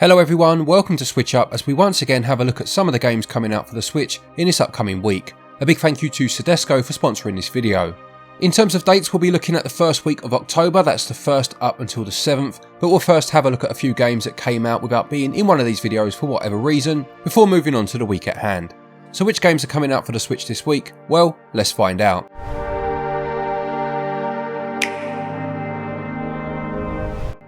Hello everyone, welcome to SwitchUp as we once again have a look at some of the games coming out for the Switch in this upcoming week. A big thank you to Sodesco for sponsoring this video. In terms of dates, we'll be looking at the first week of October, that's the 1st up until the 7th, but we'll first have a look at a few games that came out without being in one of these videos for whatever reason, before moving on to the week at hand. So which games are coming out for the Switch this week? Well, let's find out.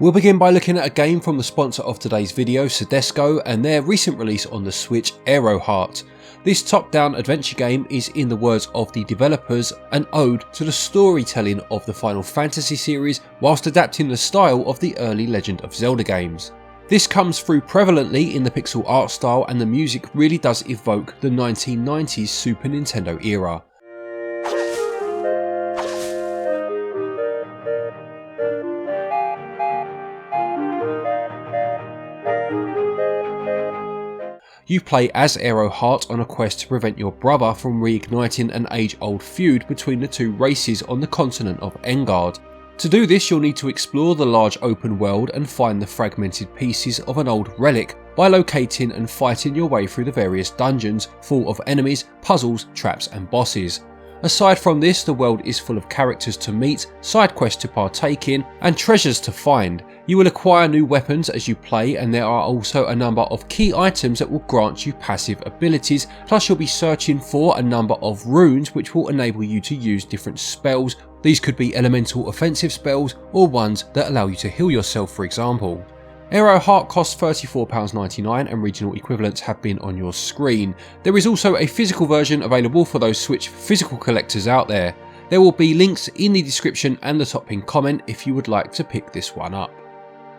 We'll begin by looking at a game from the sponsor of today's video, Sodesco, and their recent release on the Switch, Airoheart. This top-down adventure game is, in the words of the developers, an ode to the storytelling of the Final Fantasy series whilst adapting the style of the early Legend of Zelda games. This comes through prevalently in the pixel art style, and the music really does evoke the 1990s Super Nintendo era. You play as Airoheart on a quest to prevent your brother from reigniting an age-old feud between the two races on the continent of Engard. To do this, you'll need to explore the large open world and find the fragmented pieces of an old relic by locating and fighting your way through the various dungeons full of enemies, puzzles, traps and bosses. Aside from this, the world is full of characters to meet, side quests to partake in, and treasures to find. You will acquire new weapons as you play, and there are also a number of key items that will grant you passive abilities, plus you'll be searching for a number of runes which will enable you to use different spells. These could be elemental offensive spells or ones that allow you to heal yourself, for example. Airoheart costs £34.99 and regional equivalents have been on your screen. There is also a physical version available for those Switch physical collectors out there. There will be links in the description and the top pinned comment if you would like to pick this one up.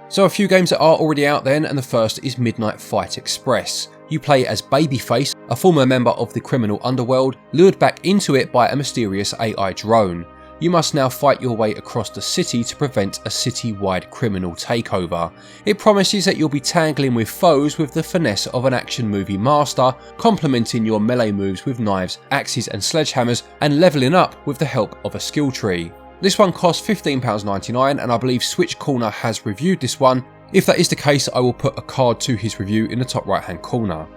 So a few games that are already out then, and the first is Midnight Fight Express. You play as Babyface, a former member of the criminal underworld, lured back into it by a mysterious AI drone. You must now fight your way across the city to prevent a city-wide criminal takeover. It promises that you'll be tangling with foes with the finesse of an action movie master, complementing your melee moves with knives, axes and sledgehammers, and levelling up with the help of a skill tree. This one costs £15.99 and I believe Switch Corner has reviewed this one. If that is the case, I will put a card to his review in the top right hand corner.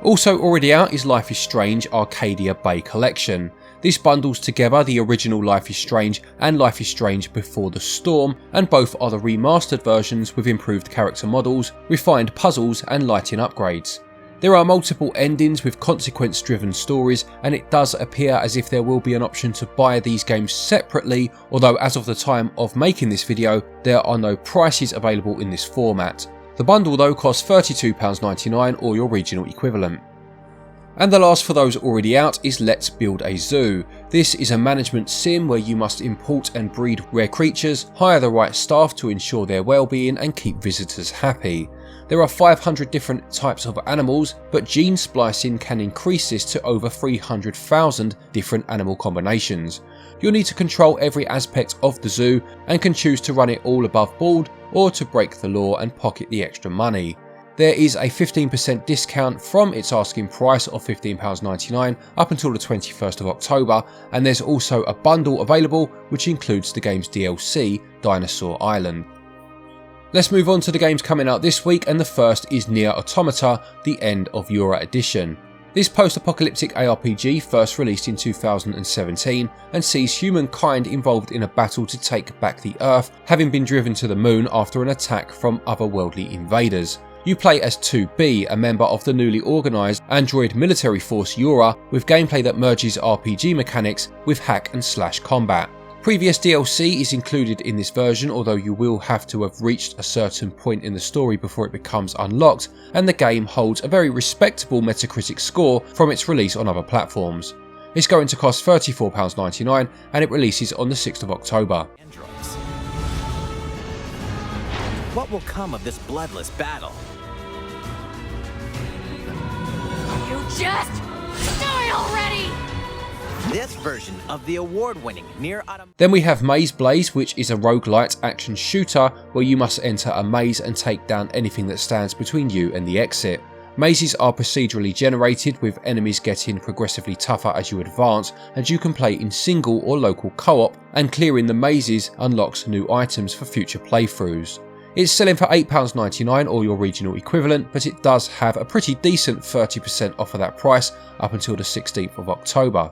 Also already out is Life is Strange Arcadia Bay Collection. This bundles together the original Life is Strange and Life is Strange Before the Storm, and both are the remastered versions with improved character models, refined puzzles and lighting upgrades. There are multiple endings with consequence driven stories, and it does appear as if there will be an option to buy these games separately, although as of the time of making this video there are no prices available in this format. The bundle though costs £32.99 or your regional equivalent. And the last for those already out is Let's Build a Zoo. This is a management sim where you must import and breed rare creatures, hire the right staff to ensure their well-being and keep visitors happy. There are 500 different types of animals, but gene splicing can increase this to over 300,000 different animal combinations. You'll need to control every aspect of the zoo and can choose to run it all above board or to break the law and pocket the extra money. There is a 15% discount from its asking price of £15.99 up until the 21st of October, and there's also a bundle available which includes the game's DLC, Dinosaur Island. Let's move on to the games coming out this week, and the first is NieR Automata, The End of Youropa Edition. This post-apocalyptic ARPG first released in 2017 and sees humankind involved in a battle to take back the Earth, having been driven to the moon after an attack from otherworldly invaders. You play as 2B, a member of the newly organised android military force Youropa, with gameplay that merges RPG mechanics with hack and slash combat. Previous DLC is included in this version, although you will have to have reached a certain point in the story before it becomes unlocked, and the game holds a very respectable Metacritic score from its release on other platforms. It's going to cost £34.99 and it releases on the 6th of October. What will come of this bloodless battle? You just die already! This version of the award-winning NieR Automata. Then we have Maze Blaze, which is a roguelite action shooter where you must enter a maze and take down anything that stands between you and the exit. Mazes are procedurally generated, with enemies getting progressively tougher as you advance, and you can play in single or local co-op, and clearing the mazes unlocks new items for future playthroughs. It's selling for £8.99 or your regional equivalent, but it does have a pretty decent 30% off of that price up until the 16th of October.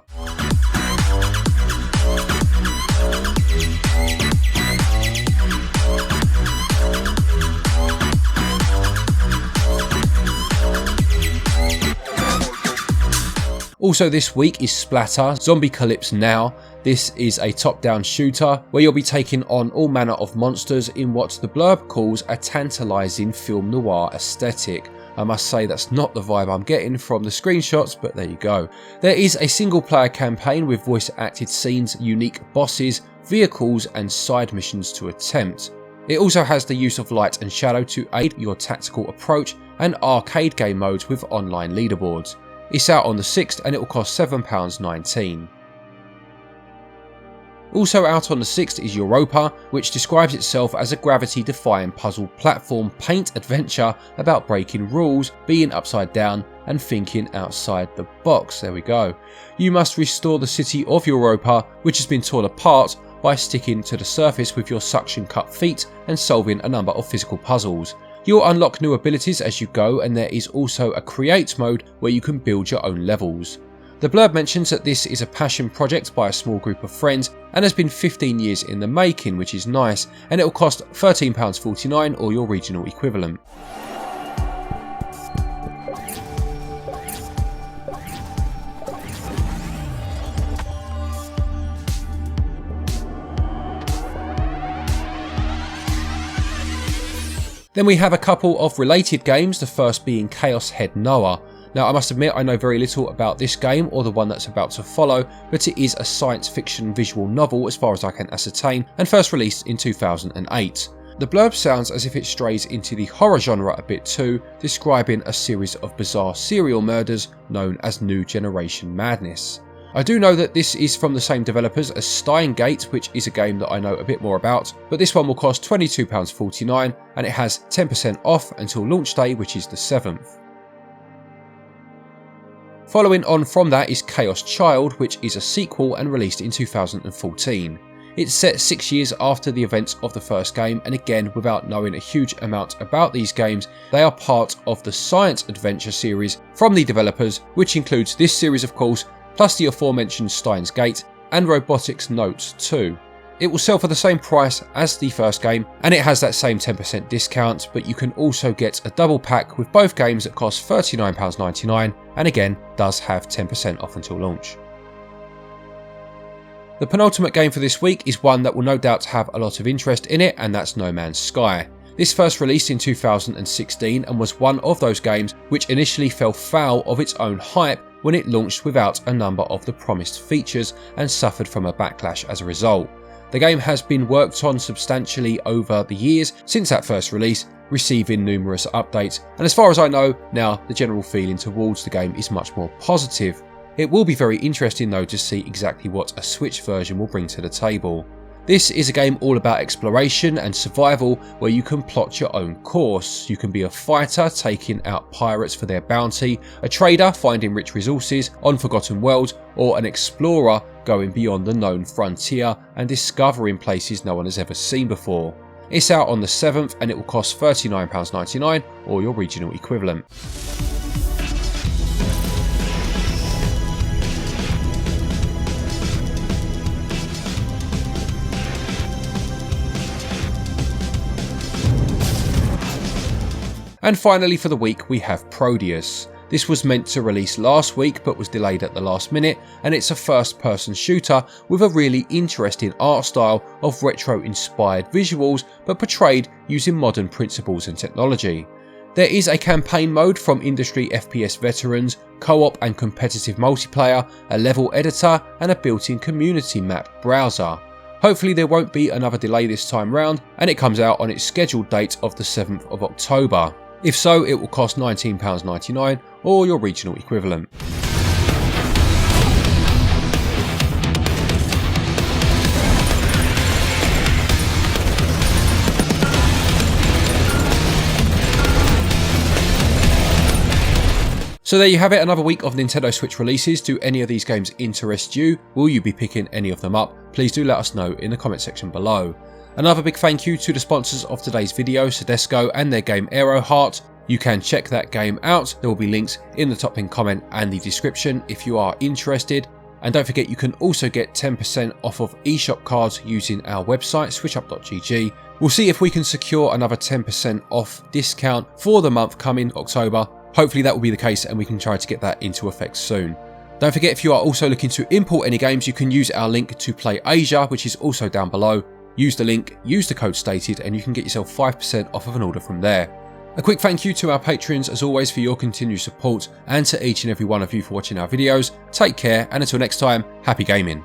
Also this week is Splatter, Zombiecalypse Now. This is a top-down shooter where you'll be taking on all manner of monsters in what the blurb calls a tantalising film noir aesthetic. I must say that's not the vibe I'm getting from the screenshots, but there you go. There is a single player campaign with voice acted scenes, unique bosses, vehicles and side missions to attempt. It also has the use of light and shadow to aid your tactical approach and arcade game modes with online leaderboards. It's out on the 6th and it will cost £7.19. Also out on the 6th is Youropa, which describes itself as a gravity-defying puzzle platform paint adventure about breaking rules, being upside down and thinking outside the box. There we go. You must restore the city of Youropa, which has been torn apart, by sticking to the surface with your suction cup feet and solving a number of physical puzzles. You'll unlock new abilities as you go, and there is also a create mode where you can build your own levels. The blurb mentions that this is a passion project by a small group of friends and has been 15 years in the making, which is nice, and it will cost £13.49 or your regional equivalent. Then we have a couple of related games, the first being Chaos Head Noah. Now I must admit I know very little about this game or the one that's about to follow, but it is a science fiction visual novel as far as I can ascertain, and first released in 2008. The blurb sounds as if it strays into the horror genre a bit too, describing a series of bizarre serial murders known as New Generation Madness. I do know that this is from the same developers as Steingate, which is a game that I know a bit more about, but this one will cost £22.49 and it has 10% off until launch day, which is the 7th. Following on from that is Chaos Child, which is a sequel and released in 2014. It's set 6 years after the events of the first game, and again, without knowing a huge amount about these games, they are part of the Science Adventure series from the developers, which includes this series of course, plus the aforementioned Steins Gate and Robotics Notes 2. It will sell for the same price as the first game, and it has that same 10% discount, but you can also get a double pack with both games that cost £39.99 and again does have 10% off until launch. The penultimate game for this week is one that will no doubt have a lot of interest in it, and that's No Man's Sky. This first released in 2016 and was one of those games which initially fell foul of its own hype when it launched without a number of the promised features and suffered from a backlash as a result. The game has been worked on substantially over the years since that first release, receiving numerous updates, and as far as I know, now the general feeling towards the game is much more positive. It will be very interesting though to see exactly what a Switch version will bring to the table. This is a game all about exploration and survival where you can plot your own course. You can be a fighter taking out pirates for their bounty, a trader finding rich resources on forgotten worlds, or an explorer going beyond the known frontier and discovering places no one has ever seen before. It's out on the 7th and it will cost £39.99 or your regional equivalent. And finally for the week we have Prodeus. This was meant to release last week but was delayed at the last minute, and it's a first person shooter with a really interesting art style of retro inspired visuals but portrayed using modern principles and technology. There is a campaign mode from industry FPS veterans, co-op and competitive multiplayer, a level editor and a built-in community map browser. Hopefully there won't be another delay this time round and it comes out on its scheduled date of the 7th of October. If so, it will cost £19.99 or your regional equivalent. So there you have it, another week of Nintendo Switch releases. Do any of these games interest you? Will you be picking any of them up? Please do let us know in the comment section below. Another big thank you to the sponsors of today's video, Sodesco and their game Airoheart. You can check that game out, there will be links in the top pinned comment and the description if you are interested. And don't forget, you can also get 10% off of eShop cards using our website, switchup.gg. We'll see if we can secure another 10% off discount for the month coming, October. Hopefully that will be the case and we can try to get that into effect soon. Don't forget, if you are also looking to import any games, you can use our link to Play Asia, which is also down below. Use the link, use the code stated, and you can get yourself 5% off of an order from there. A quick thank you to our patrons as always for your continued support, and to each and every one of you for watching our videos. Take care, and until next time, happy gaming.